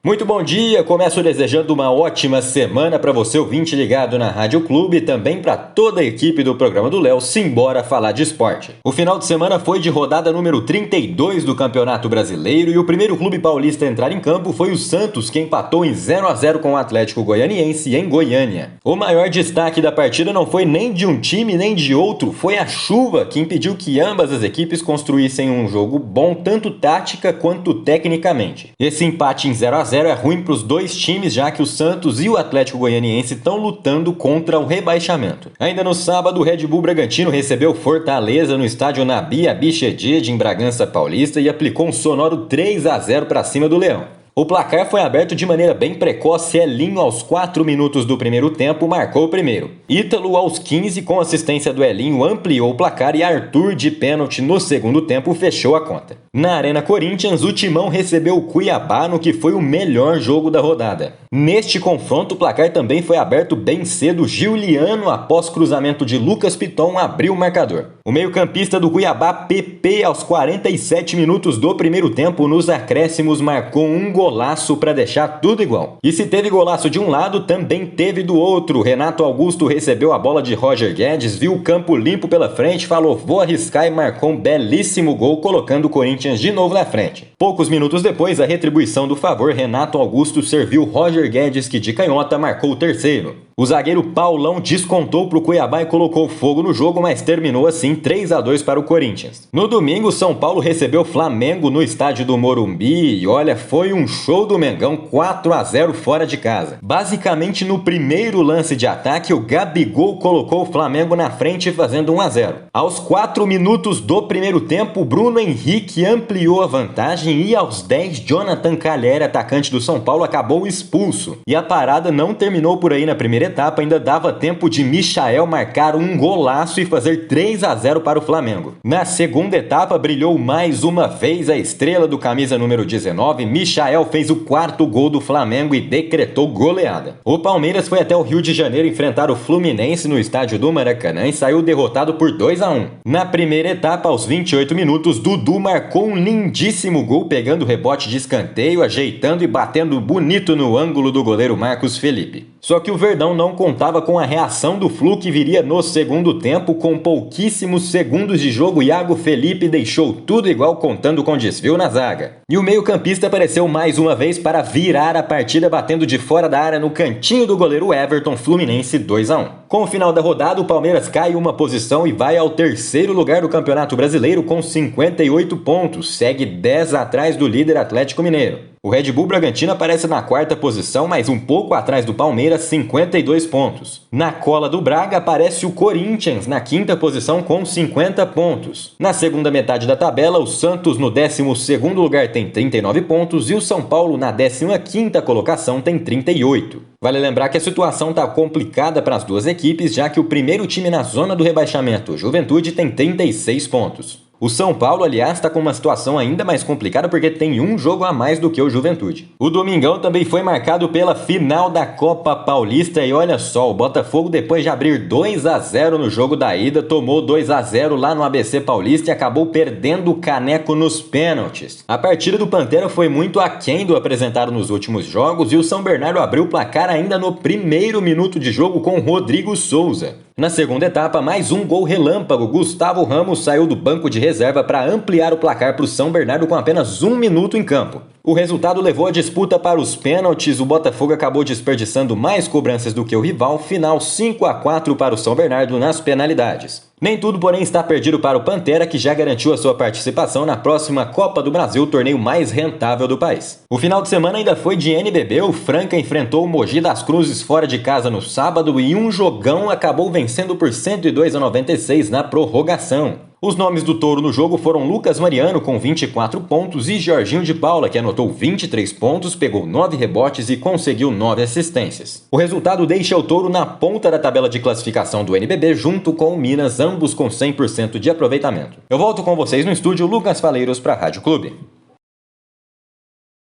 Muito bom dia, começo desejando uma ótima semana para você ouvinte ligado na Rádio Clube e também para toda a equipe do programa do Léo, simbora falar de esporte. O final de semana foi de rodada número 32 do Campeonato Brasileiro e o primeiro clube paulista a entrar em campo foi o Santos, que empatou em 0-0 com o Atlético Goianiense em Goiânia. O maior destaque da partida não foi nem de um time nem de outro, foi a chuva que impediu que ambas as equipes construíssem um jogo bom tanto tática quanto tecnicamente. Esse empate em 0-0 é ruim para os dois times, já que o Santos e o Atlético Goianiense estão lutando contra o rebaixamento. Ainda no sábado, o Red Bull Bragantino recebeu Fortaleza no estádio Nabi Abichedid em Bragança Paulista e aplicou um sonoro 3-0 para cima do Leão. O placar foi aberto de maneira bem precoce. Elinho, aos 4 minutos do primeiro tempo, marcou o primeiro. Ítalo, aos 15, com assistência do Elinho, ampliou o placar e Arthur, de pênalti no segundo tempo, fechou a conta. Na Arena Corinthians, o Timão recebeu o Cuiabá no que foi o melhor jogo da rodada. Neste confronto, o placar também foi aberto bem cedo. Giuliano, após cruzamento de Lucas Piton, abriu o marcador. O meio-campista do Cuiabá, Pepe, aos 47 minutos do primeiro tempo, nos acréscimos, marcou um golaço para deixar tudo igual. E se teve golaço de um lado, também teve do outro. Renato Augusto recebeu a bola de Roger Guedes, viu o campo limpo pela frente, falou vou arriscar e marcou um belíssimo gol, colocando o Corinthians de novo na frente. Poucos minutos depois, a retribuição do favor, Renato Augusto serviu Roger Guedes, que de canhota marcou o terceiro. O zagueiro Paulão descontou para o Cuiabá e colocou fogo no jogo, mas terminou assim 3-2 para o Corinthians. No domingo, São Paulo recebeu o Flamengo no estádio do Morumbi e olha, foi um show do Mengão, 4-0 fora de casa. Basicamente, no primeiro lance de ataque, o Gabigol colocou o Flamengo na frente fazendo 1-0. Aos 4 minutos do primeiro tempo, Bruno Henrique ampliou a vantagem e aos 10, Jonathan Calher, atacante do São Paulo, acabou expulso. E a parada não terminou por aí na primeira etapa, ainda dava tempo de Michael marcar um golaço e fazer 3-0 para o Flamengo. Na segunda etapa, brilhou mais uma vez a estrela do camisa número 19, Michael fez o quarto gol do Flamengo e decretou goleada. O Palmeiras foi até o Rio de Janeiro enfrentar o Fluminense no estádio do Maracanã e saiu derrotado por 2-1. Na primeira etapa, aos 28 minutos, Dudu marcou um lindíssimo gol, pegando o rebote de escanteio, ajeitando e batendo bonito no ângulo do goleiro Marcos Felipe. Só que o Verdão não contava com a reação do Flu, que viria no segundo tempo. Com pouquíssimos segundos de jogo, Iago Felipe deixou tudo igual, contando com desvio na zaga. E o meio-campista apareceu mais uma vez para virar a partida, batendo de fora da área no cantinho do goleiro Everton, Fluminense 2-1. Com o final da rodada, o Palmeiras cai uma posição e vai ao terceiro lugar do Campeonato Brasileiro com 58 pontos, segue 10 atrás do líder Atlético Mineiro. O Red Bull Bragantino aparece na quarta posição, mas um pouco atrás do Palmeiras, 52 pontos. Na cola do Braga aparece o Corinthians, na quinta posição com 50 pontos. Na segunda metade da tabela, o Santos no 12º lugar tem 39 pontos e o São Paulo na 15ª colocação tem 38. Vale lembrar que a situação está complicada para as duas equipes, já que o primeiro time na zona do rebaixamento, Juventude, tem 36 pontos. O São Paulo, aliás, está com uma situação ainda mais complicada porque tem um jogo a mais do que o Juventude. O domingão também foi marcado pela final da Copa Paulista e olha só, o Botafogo, depois de abrir 2-0 no jogo da ida, tomou 2-0 lá no ABC Paulista e acabou perdendo o caneco nos pênaltis. A partida do Pantera foi muito aquém do apresentado nos últimos jogos e o São Bernardo abriu o placar ainda no primeiro minuto de jogo com Rodrigo Souza. Na segunda etapa, mais um gol relâmpago. Gustavo Ramos saiu do banco de reserva para ampliar o placar para o São Bernardo com apenas 1 minuto em campo. O resultado levou a disputa para os pênaltis. O Botafogo acabou desperdiçando mais cobranças do que o rival. Final 5-4 para o São Bernardo nas penalidades. Nem tudo, porém, está perdido para o Pantera, que já garantiu a sua participação na próxima Copa do Brasil, o torneio mais rentável do país. O final de semana ainda foi de NBB. O Franca enfrentou o Mogi das Cruzes fora de casa no sábado e um jogão acabou vencendo por 102-96 na prorrogação. Os nomes do Touro no jogo foram Lucas Mariano, com 24 pontos, e Jorginho de Paula, que anotou 23 pontos, pegou 9 rebotes e conseguiu 9 assistências. O resultado deixa o Touro na ponta da tabela de classificação do NBB, junto com o Minas, ambos com 100% de aproveitamento. Eu volto com vocês no estúdio, Lucas Faleiros, para a Rádio Clube.